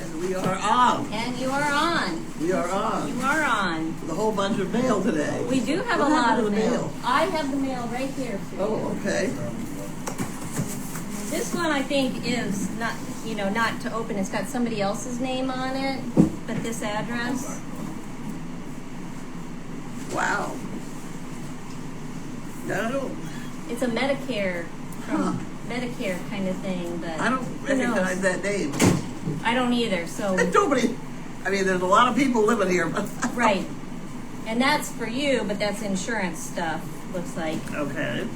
And we are on. And you are on. We are on. You are on. With a whole bunch of mail today. We do have What a lot happened of to the mail. I have the mail right here for you. Oh, okay. This one I think is not, not to open. It's got somebody else's name on it, but this address. Wow. No, It's a Medicare, Medicare kind of thing, but I don't recognize that name. I don't either. So Nobody. I mean, there's a lot of people living here, but right, and that's for you, but that's insurance stuff. Looks like. Okay.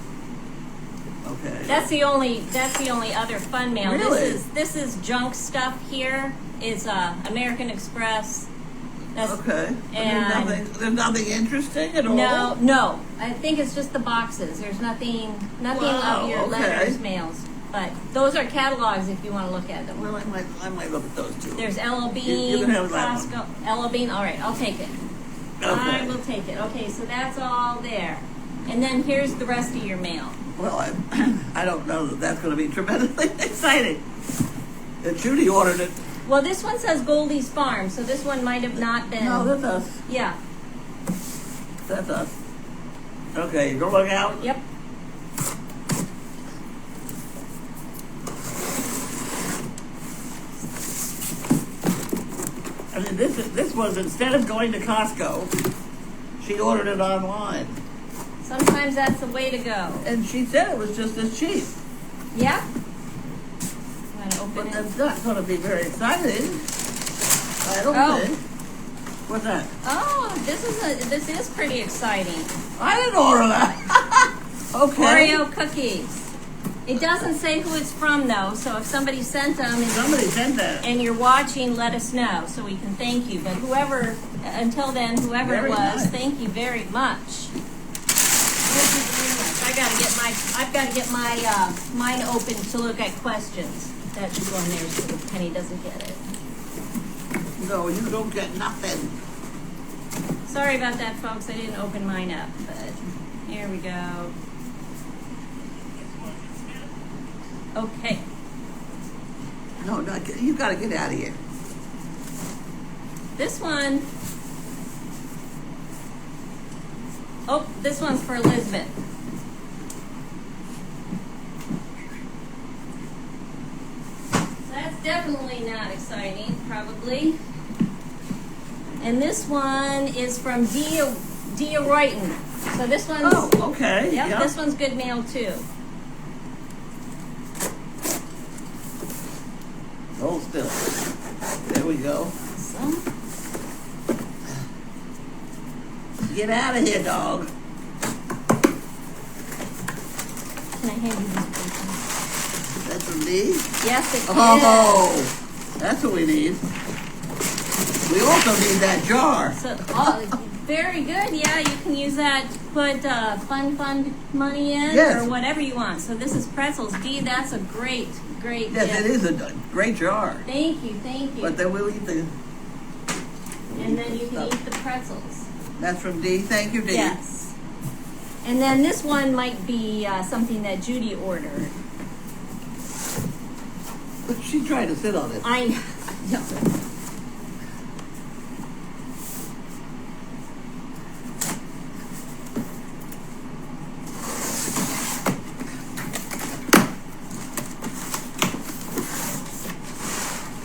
Okay. That's the only other fun mail. Really? This is junk stuff here. Is American Express. That's, okay. And there's nothing interesting at all. No. I think it's just the boxes. There's nothing of your letters, mails. But those are catalogs if you want to look at them. Well, I might look at those too. There's L.O. Bean, you can have that Costco, L.O. Bean. All right, I'll take it. Okay. I will take it. Okay, so that's all there. And then here's the rest of your mail. Well, I don't know that that's going to be tremendously exciting. Judy ordered it. Well, this one says Goldy's Farm, so this one might have not been. No, that's us. Yeah. That's us. Okay, go look out. Yep. I mean, this was, instead of going to Costco, she ordered it online. Sometimes that's the way to go. And she said it was just as cheap. Yeah? I'm going to open But it. that's not going to be very exciting. I don't think. What's that? Oh, this is pretty exciting. I didn't order that. Okay. Oreo cookies. It doesn't say who it's from though, so if somebody sent them Somebody sent that. and you're watching, let us know so we can thank you. But until then, whoever Very it was, nice. thank you very much. Thank you very much. I've got to get mine open to look at questions. That should go in there so Penny doesn't get it. No, you don't get nothing. Sorry about that, folks. I didn't open mine up, but here we go. Okay. No, you got to get out of here. This one. Oh, this one's for Elizabeth. So that's definitely not exciting, probably. And this one is from Dia Royton. So this one's. Oh, okay. Yep, this one's good mail too. Hold still. There we go. Awesome. Get out of here, dog. Can I hand you this paper? That's from me? Yes, it is. Oh, that's what we need. We also need that jar. So, very good. Yeah, you can use that to put fund money in or whatever you want. So this is pretzels. Dee, that's a great Yes, gift. it is a great jar. Thank you. But then we'll eat the... And then you can eat the pretzels. That's from Dee. Thank you, Dee. Yes. And then this one might be something that Judy ordered. But she tried to sit on it. I know.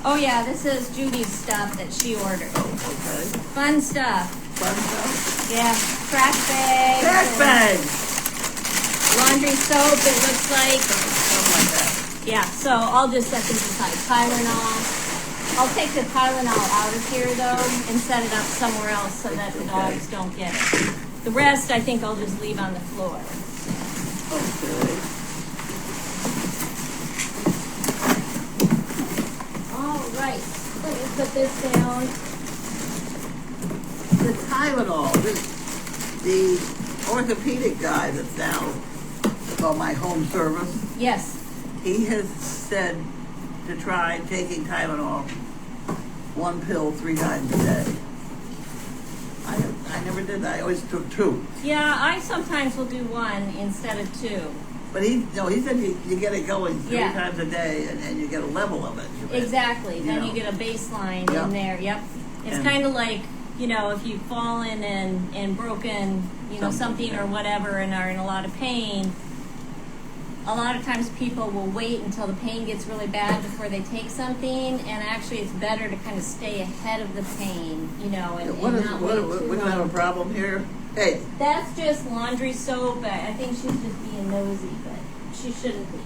Oh yeah, this is Judy's stuff that she ordered. Oh, okay. Fun stuff. Fun stuff. Yeah, trash bags. Trash bags. Laundry soap, it looks like. Something like that. Yeah, so I'll just set this aside. Tylenol. I'll take the Tylenol out of here though and set it up somewhere else so that the dogs don't get it. The rest I think I'll just leave on the floor. Okay. All right, let me put this down. The Tylenol, the orthopedic guy that's now on my home service, Yes. he has said to try taking Tylenol, one pill 3 times a day. I never did that. I always took 2. Yeah, I sometimes will do 1 instead of 2. But he said you get it going 3 Yeah. times a day, and you get a level of it. Exactly. Then know. you get a baseline Yep. in there. Yep. It's And- kind of like, if you've fallen and broken, something or whatever and are in a lot of pain, a lot of times people will wait until the pain gets really bad before they take something, and actually it's better to kind of stay ahead of the pain, and not wait too we don't have a long. problem here. Hey, That's just laundry soap. I think she's just being nosy, but she shouldn't be.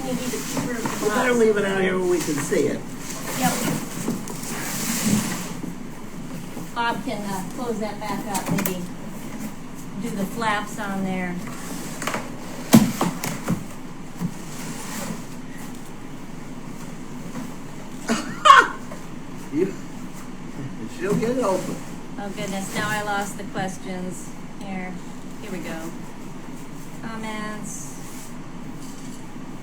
Maybe the keeper of the we better box. leave it out here where we can see it. Yep. Bob can close that back up, maybe do the flaps on there. She'll get it open. Oh goodness, now I lost the questions. Here we go. Comments.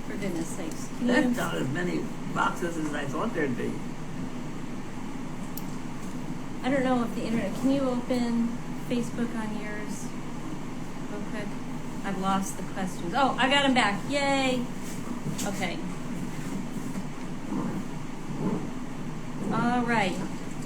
For goodness sakes. That's not as many boxes as I thought there'd be. I don't know if the internet, can you open Facebook on yours real quick? I've lost the questions. Oh, I got them back. Yay. Okay. All right.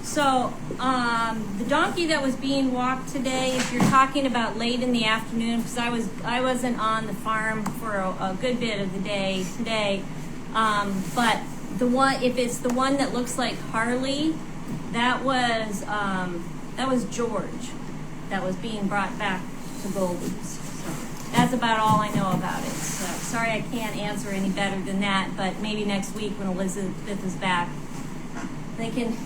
So, the donkey that was being walked today, if you're talking about late in the afternoon, because I wasn't on the farm for a good bit of the day today, but if it's the one that looks like Harley, that was George that was being brought back to Goldy's. So that's about all I know about it. So sorry I can't answer any better than that, but maybe next week when Elizabeth is back, they can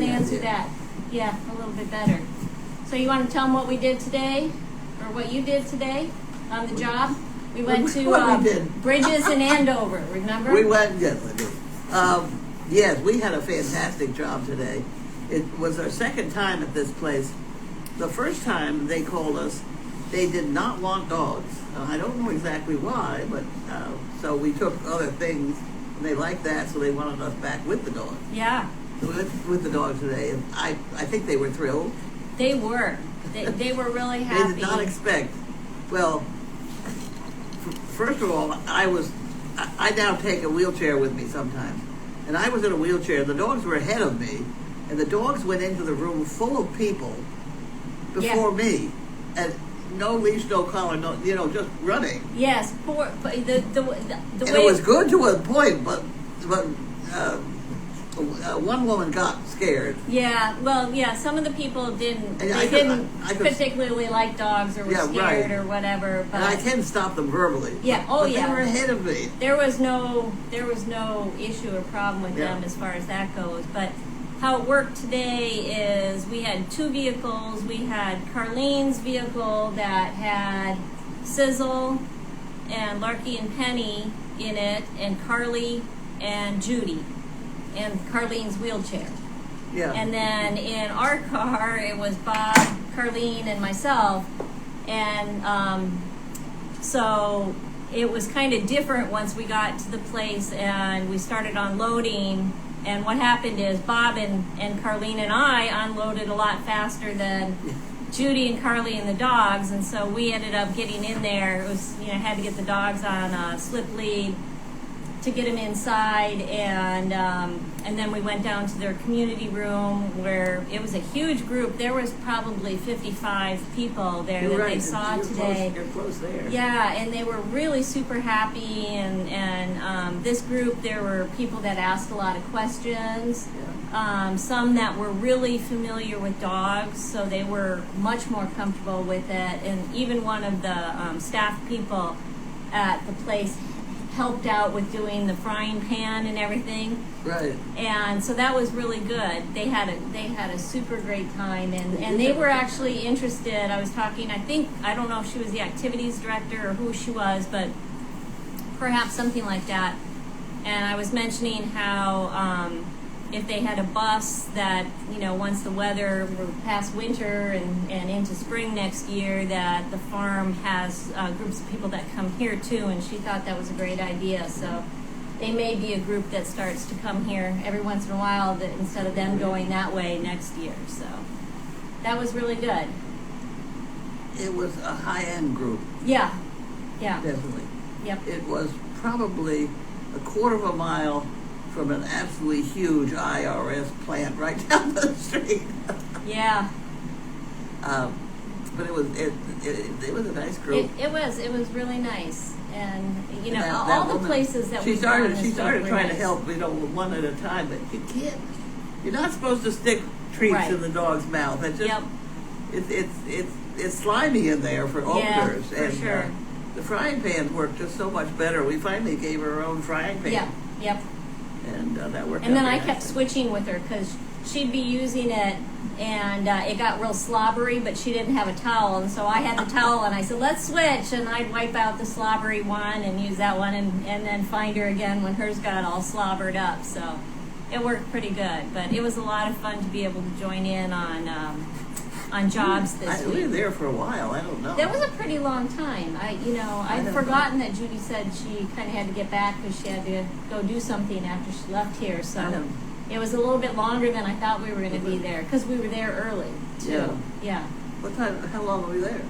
answer that. Yeah, a little bit better. So you want to tell them what we did today, or what you did today on the job? We went What we to did. Bridges in Andover. Remember? We went, yes, I did. Yes, we had a fantastic job today. It was our second time at this place. The first time they called us, they did not want dogs. I don't know exactly why, but so we took other things, and they liked that, so they wanted us back with the dogs. Yeah. So we went with the dogs today, and I think they were thrilled. They were. They were really happy. They did not expect. Well, first of all, I now take a wheelchair with me sometimes, and I was in a wheelchair. The dogs were ahead of me, and the dogs went into the room full of people before me, and no leash, no collar, just running. Yes, but the And way it was good to a point, but one woman got scared. Yeah, well, yeah. Some of the people didn't. And They didn't particularly like dogs or were Yeah, scared right. or whatever. But And I can stop them verbally. Yeah, oh, but yeah. They were ahead of me. there was no issue or problem with them as far as that goes. But how it worked today is we had 2 vehicles. We had Carlene's vehicle that had Sizzle and Larky and Penny in it, and Carly and Judy, and Carlene's wheelchair. Yeah. And then in our car, it was Bob, Carlene, and myself. And so it was kind of different once we got to the place and we started unloading. And what happened is Bob and Carlene and I unloaded a lot faster than Judy and Carly and the dogs. And so we ended up getting in there. It was, had to get the dogs on a slip lead to get them inside, and then we went down to their community room where it was a huge group. There was probably 55 people there You're that right. they saw You're today. You're close there. Yeah, and they were really super happy, and this group, there were people that asked a lot of questions, some that were really familiar with dogs, so they were much more comfortable with it, and even one of the staff people at the place helped out with doing the frying pan and everything. Right. And so that was really good. They had a super great time, and they were actually interested. I was talking, I don't know if she was the activities director or who she was, but perhaps something like that. And I was mentioning how if they had a bus that, once the weather were past winter and into spring next year, that the farm has groups of people that come here too, and she thought that was a great idea. So they may be a group that starts to come here every once in a while that instead of them going that way next year. So that was really good. it was a high-end group, Yeah, yeah, definitely. yep. It was probably a quarter of a mile from an absolutely huge IRS plant right down the street. Yeah. But it was a nice group. It was really nice, and you know, And all the woman, places that she we've started gone she is started really trying to nice. help, one at a time, but you can't. You're not supposed to stick treats Right. in the dog's mouth. It just Yep. it's slimy in there for Yeah, openers, for and sure. the frying pans work just so much better. We finally gave her her own frying pan. Yep, yep. And that worked. And out then I very kept nicely. switching with her because she'd be using it, and it got real slobbery, but she didn't have a towel, and so I had the towel, and I said, let's switch, and I'd wipe out the slobbery one and use that one, and then find her again when hers got all slobbered up. So it worked pretty good, but it was a lot of fun to be able to join in on jobs this We were week. there for a while. I don't know. That was a pretty long time. I'd don't forgotten that Judy said she kind of had to get back because she had to go do something after she left here. I So know. it was a little bit longer than I thought we were going to be there because we were there early too. Yeah. Yeah. What time? How long were we there?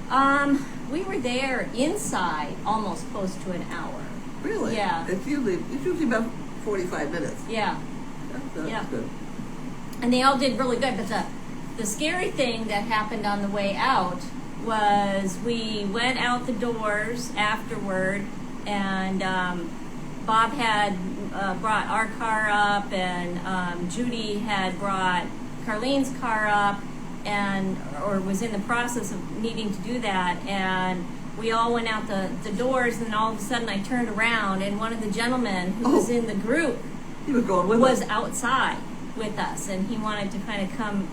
We were there inside almost close to an hour. Really? Yeah. It's usually about 45 minutes. Yeah. That's Yeah. good. And they all did really good. But the scary thing that happened on the way out was we went out the doors afterward, and Bob had brought our car up, and Judy had brought Carlene's car up, or was in the process of needing to do that, and we all went out the doors, and all of a sudden I turned around, and one of the gentlemen who was in the group He was going with was us. outside with us, and he wanted to kind of come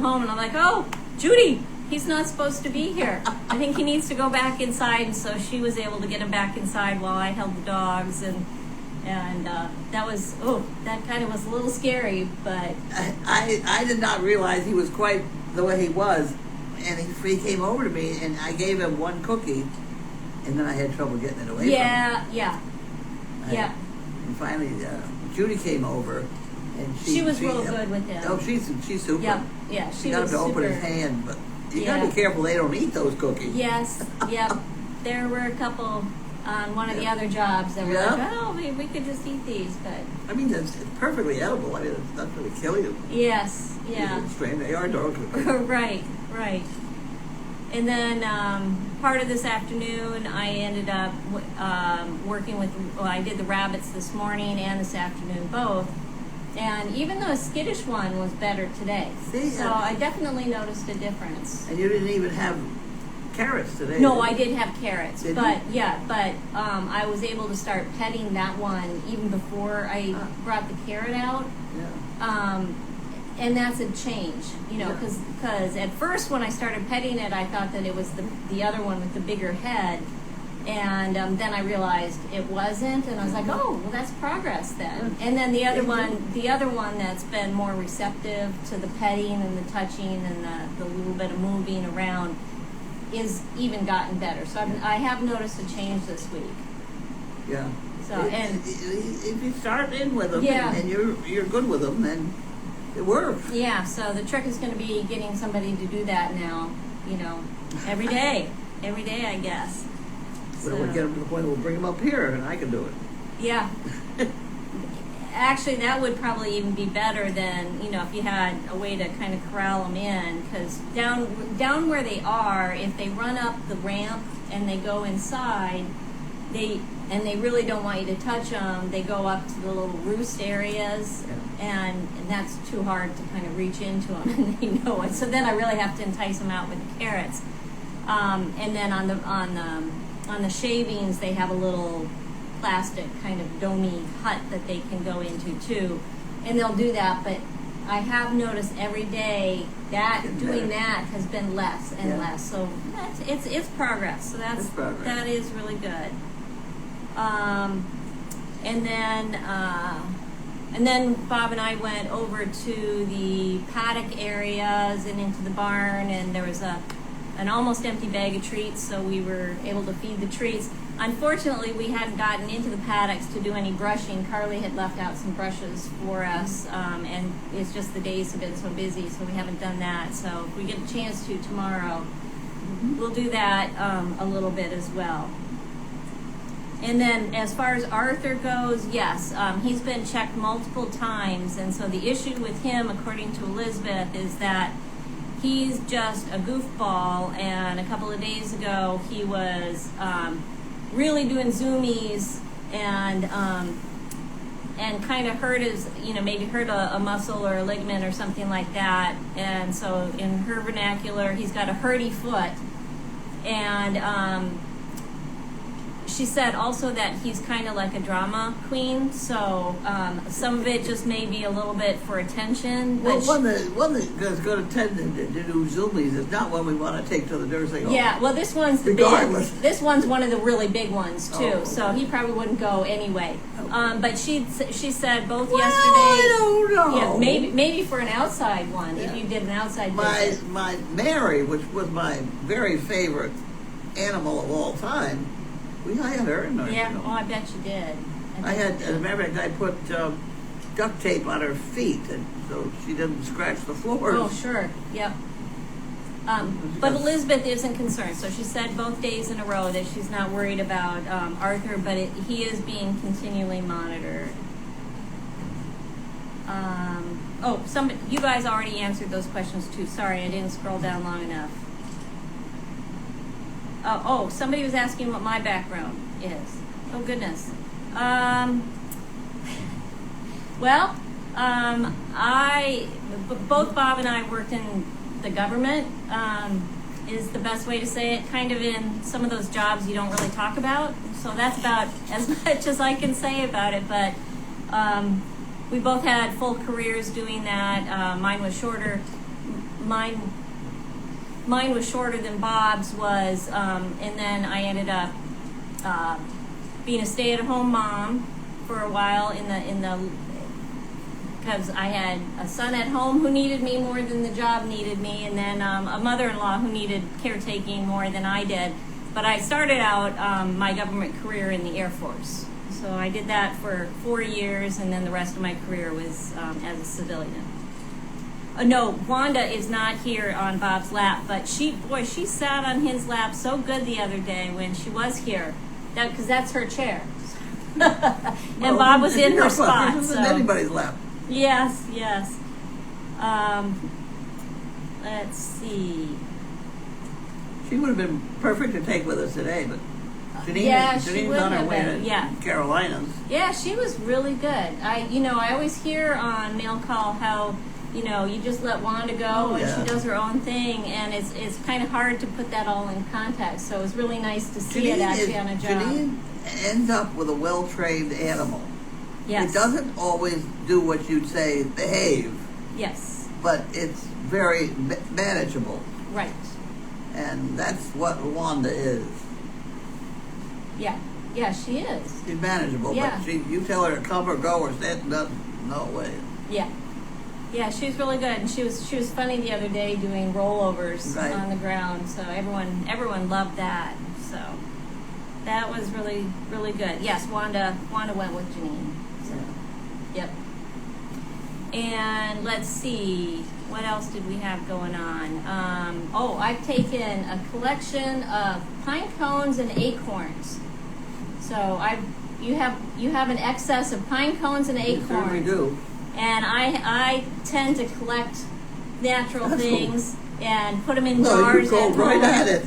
home, and I'm like, oh, Judy, he's not supposed to be here. I think he needs to go back inside. And so she was able to get him back inside while I held the dogs, and that kind of was a little scary, but I did not realize he was quite the way he was, and he came over to me, and I gave him one cookie, and then I had trouble getting it away yeah. from him. And finally, Judy came over, and She was real good with him. Oh, she's super. Yep, yeah, She she got him was to open his super. hand, but you Yeah. gotta be careful they don't eat those cookies. Yes, yep. There were a couple on one of the other jobs that were Yeah. like, oh, we could just eat these, but I mean, it's perfectly edible. I mean, it's not going to kill you. yes, yeah. It's strange. They are dogs. Right. And then part of this afternoon, I ended up working with, I did the rabbits this morning and this afternoon both. And even though a skittish one was better today. See, So I definitely noticed a difference. And you didn't even have carrots today. No, I did have carrots, Did but you? I was able to start petting that one even before I brought the carrot out. Yeah. And that's a change, you know, Yeah. because at first when I started petting it, I thought that it was the other one with the bigger head, and then I realized it wasn't, and I was like, oh, well, that's progress then. And then the other one that's been more receptive to the petting and the touching and the little bit of moving around is even gotten better. So I have noticed a change this week. Yeah. So and if you start in with them, Yeah. and you're good with them, then it works. yeah, so the trick is going to be getting somebody to do that now, you know, every day, I guess. Well, we'll get them to the point where we'll bring them up here, and I can do it. Yeah. Actually, that would probably even be better than, you know, if you had a way to kind of corral them in, because down where they are, if they run up the ramp and they go inside, they really don't want you to touch them. They go up to the little roost areas, and that's too hard to kind of reach into them, and they know it. So then I really have to entice them out with the carrots. And then on the shavings, they have a little plastic kind of domey hut that they can go into too, and they'll do that. But I have noticed every day that doing that has been less and less. So it's progress. So It's progress. that is really good. And then Bob and I went over to the paddock areas and into the barn, and there was an almost empty bag of treats, so we were able to feed the treats. Unfortunately, we hadn't gotten into the paddocks to do any brushing. Carly had left out some brushes for us, and it's just the days have been so busy, so we haven't done that. So if we get a chance to tomorrow, we'll do that a little bit as well. And then as far as Arthur goes, yes, he's been checked multiple times, and so the issue with him, according to Elizabeth, is that he's just a goofball, and a couple of days ago he was really doing zoomies and kind of hurt his, maybe hurt a muscle or a ligament or something like that. And so in her vernacular, he's got a hurty foot. And she said also that he's kind of like a drama queen, so some of it just may be a little bit for attention. Well, But one that's going to tend to do zoomies is not one we want to take to the nursing home. yeah, well, this one's the Regardless. big. This one's one of the really big ones too, Oh, okay. so he probably wouldn't go anyway. But she said both Well, yesterday. I don't know. Yeah, maybe for an outside one, if you did an outside visit. My Mary, which was my very favorite animal of all time, we hired her in nursing Yeah, home. oh, I bet you did. I had, as a matter of fact, I put duct tape on her feet, and so she didn't scratch the floors. Oh, sure. Yep. But Elizabeth isn't concerned, so she said both days in a row that she's not worried about Arthur, but he is being continually monitored. You guys already answered those questions too. Sorry, I didn't scroll down long enough. Somebody was asking what my background is. Oh, goodness. Both Bob and I worked in the government, is the best way to say it, kind of in some of those jobs you don't really talk about. So that's about as much as I can say about it, but we both had full careers doing that. Mine was shorter. Mine was shorter than Bob's was, and then I ended up being a stay-at-home mom for a while because I had a son at home who needed me more than the job needed me, and then a mother-in-law who needed caretaking more than I did. But I started out my government career in the Air Force. So I did that for 4 years, and then the rest of my career was as a civilian. No, Wanda is not here on Bob's lap, but she sat on his lap so good the other day when she was here, because that's her chair. And Bob was in her spot. This So. isn't anybody's lap. Yes. Let's see. She would have been perfect to take with us today, but Yeah, she Janine's would on her have way been, to yeah. Carolinas. Yeah, she was really good. I always hear on Mail Call how, you just let Wanda go and yeah. she does her own thing, and it's kind of hard to put that all in context. So it was really nice to see it actually on a job. Janine ends up with a well-trained animal. Yes. It doesn't always do what you'd say behave, Yes. but it's very manageable, Right. and that's what Wanda is. Yeah. Yeah, she is. She's manageable, Yeah. but you tell her to come or go or stand, no way. Yeah. Yeah, she was really good, and she was funny the other day doing rollovers Right. on the ground. So everyone loved that. So that was really, really good. Yes, Wanda went with Janine. So, yep. And let's see, what else did we have going on? I've taken a collection of pine cones and acorns. So you have an excess of pine cones and You acorns. certainly do. And I tend to collect natural That's things and put them in No, jars you go at right home. at it.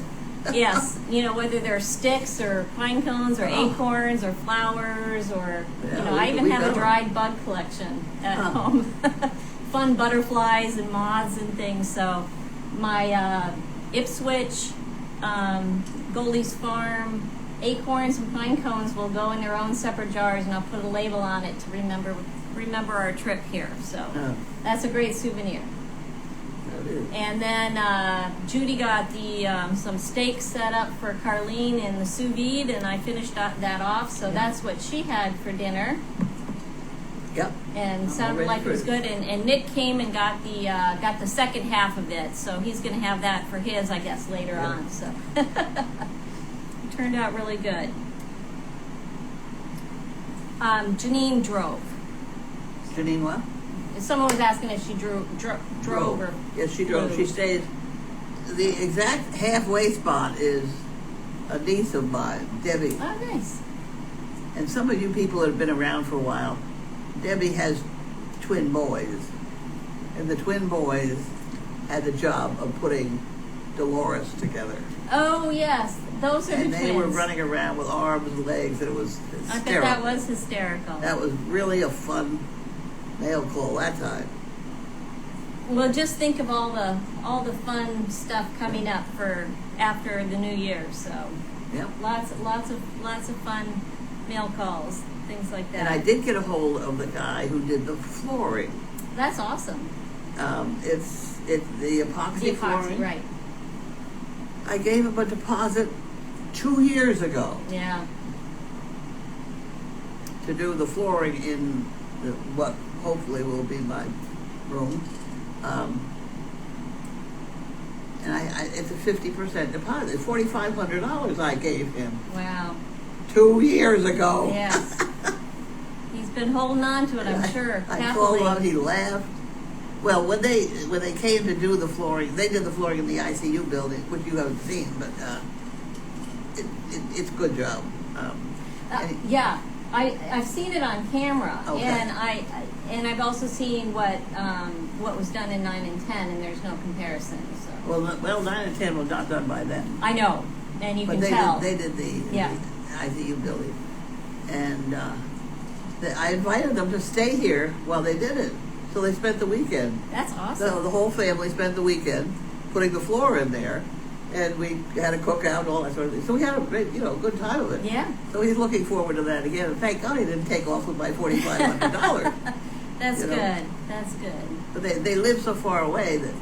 Yes, whether they're sticks or pine cones or Oh. acorns or flowers or, Yeah, I even we have a got 'em. dried bug collection at Huh. home. Fun butterflies and moths and things. So my Ipswich, Goldy's Farm, acorns and pine cones will go in their own separate jars, and I'll put a label on it to remember our trip here. So Yeah, that's a great souvenir. that is. And then Judy got the some steaks set up for Carlene in the sous vide, and I finished that off. So that's what she had for dinner, Yep. and I'm sounded already like it was ready. good. And Nick came and got the second half of it, so he's going to have that for his, I guess, later Yeah. on. So it turned out really good. Janine drove. Janine what? Someone was asking if she drove or Yes, she drove. flew. She stayed the exact halfway spot is a niece of mine, Debbie. Oh, nice. And some of you people that have been around for a while, Debbie has twin boys. And the twin boys had the job of putting Dolores together. Oh, yes. Those are the And twins. they were running around with arms and legs, and it was hysterical. I bet that was hysterical. That was really a fun mail call that time. Well, just think of all the fun stuff coming up for after the new year. So Yep. lots of fun mail calls, things like that. And I did get a hold of the guy who did the flooring. That's awesome. It's the epoxy The epoxy, flooring. right? I gave him a deposit 2 years ago Yeah. to do the flooring in what hopefully will be my room. And it's a 50% deposit. $4,500 I gave him Wow. 2 years ago. Yes. He's been holding on to it, I'm sure. I happily. called him, he laughed. Well, when they came to do the flooring, they did the flooring in the ICU building, which you haven't seen, but it's a good job. Yeah, I've seen it on camera, Okay. and I've also seen what was done in 9 and 10, and there's no comparison. So Well, 9 and 10 was not done by them. I know, and you But can they tell. did the Yeah. ICU building. And I invited them to stay here while they did it. So they spent the weekend. That's awesome. So the whole family spent the weekend putting the floor in there. And we had a cookout and all that sort of thing. So we had a great, good time of it. Yeah. So he's looking forward to that again. And thank God he didn't take off with my $4,500. That's You know. good. That's good. But they live so far away that,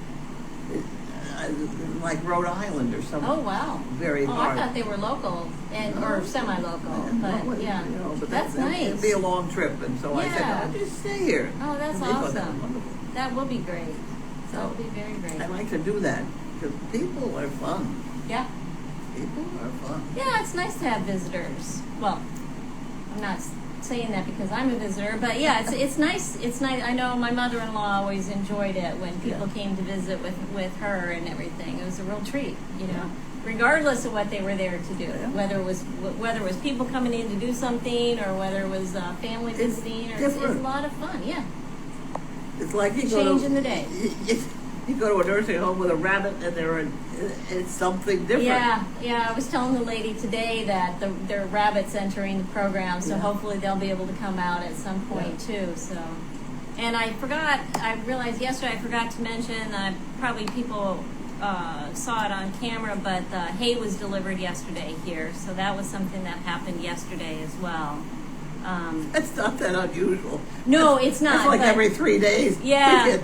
like Rhode Island or something. Oh wow. Very Oh, hard. I thought they were local or semi-local, but yeah, but that's nice. It'd be a long trip, and so I said, Yeah. no, just stay here. Oh, that's And they thought that was awesome. wonderful. That will be great. That will be very great. I like to do that because people are fun. Yeah. People are fun. Yeah, it's nice to have visitors. Well, I'm not saying that because I'm a visitor, but yeah, it's nice. It's nice. I know my mother-in-law always enjoyed it when people came to visit with her and everything. It was a real treat, regardless of what they were there to do. Yeah. Whether it was people coming in to do something or whether it was family visiting. It's a lot of fun. Yeah. It's like you Change in the day. You go to a nursing home with a rabbit, and it's something different. Yeah. I was telling the lady today that there are rabbits entering the program, so hopefully they'll be able to come out at some point too. So, and I realized yesterday I forgot to mention. Probably people saw it on camera, but the hay was delivered yesterday here, so that was something that happened yesterday as well. It's not that unusual. No, it's not. It's like but every 3 days. Yeah.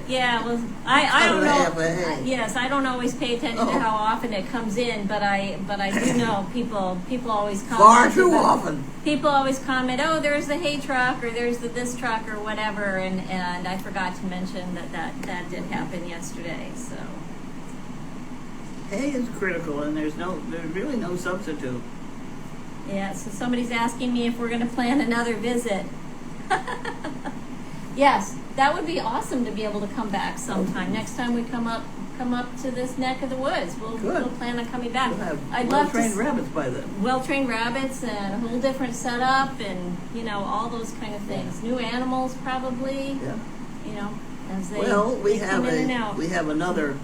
Well, I don't half know. a hay. Yes, I don't always pay attention to how often it comes in, but I do know people always comment. Far too often. People always comment, oh, there's the hay truck or there's this truck or whatever, and I forgot to mention that did happen yesterday. So Hay is critical, and there's really no substitute. yeah, so somebody's asking me if we're going to plan another visit. Yes, that would be awesome to be able to come back sometime. Next time we come up to this neck of the woods, we'll plan on coming back. We'll have I'd love to well-trained rabbits by then. well-trained rabbits and a whole different setup and all those kind of things. New animals probably. Yeah. As they We come in and out. have another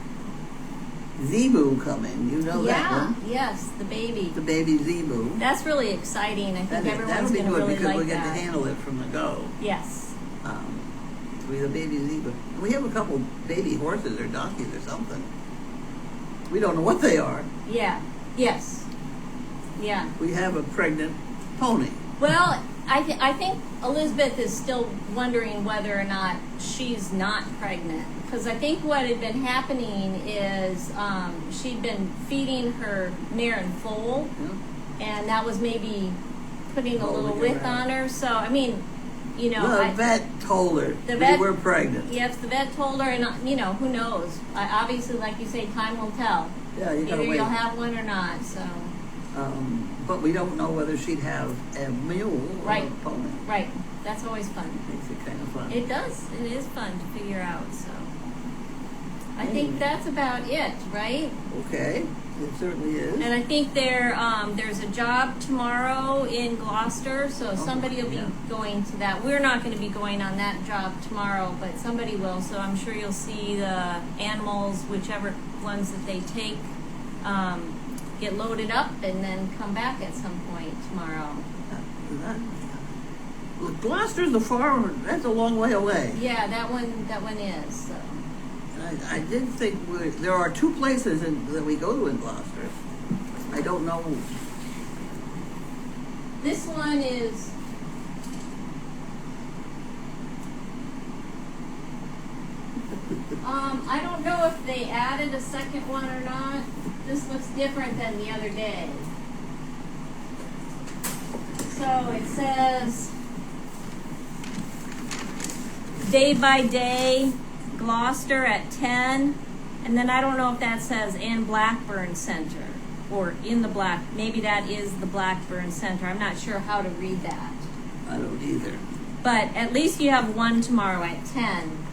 zebu coming. You know that one? Yes, the baby. The baby zebu. That's really exciting. I think everyone's going to really because like we'll get that. to handle it from the go. Yes. We have a baby zebu. We have a couple baby horses or donkeys or something. We don't know what they are. Yeah. Yes. Yeah. We have a pregnant pony. Well, I think Elizabeth is still wondering whether or not she's not pregnant. Because I think what had been happening is she'd been feeding her mare and foal, and that was maybe putting a little width on her. So, I mean, The vet told her we were pregnant. Yes, the vet told her, and who knows? Obviously, like you say, time will tell. Yeah, you gotta Either wait. you'll have one or not. So. But we don't know whether she'd have a mule or a pony. Right. That's always fun. Makes it kind of fun. It does. It is fun to figure out. So. I think that's about it, right? Okay, it certainly is. And I think there's a job tomorrow in Gloucester, so somebody will be going to that. We're not going to be going on that job tomorrow, but somebody will. So I'm sure you'll see the animals, whichever ones that they take, get loaded up and then come back at some point tomorrow. Gloucester's that's a long way away. Yeah, that one is. So. I did think there are two places that we go to in Gloucester. I don't know. This one is. I don't know if they added a second one or not. This looks different than the other day. So it says day by day, Gloucester at 10, and then I don't know if that says in Blackburn Center or in the maybe that is the Blackburn Center. I'm not sure how to read that. I don't either. But at least you have one tomorrow at 10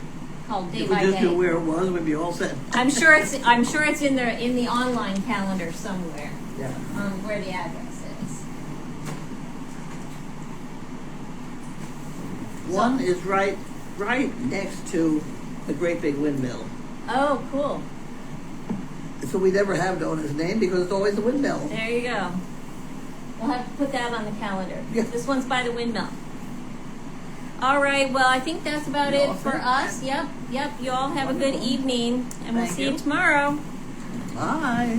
called day by If we just day. knew where it was, we'd be all set. I'm sure it's in the online calendar somewhere. Yeah. Where the address is. One is right next to the great big windmill. Oh, cool. So we never have known his name because it's always the windmill. There you go. We'll have to put that on the calendar. Yeah. This one's by the windmill. All right, well, I think that's about You it all for set? us. Yep. You all have a good evening, and we'll Thank see you you. tomorrow. Bye.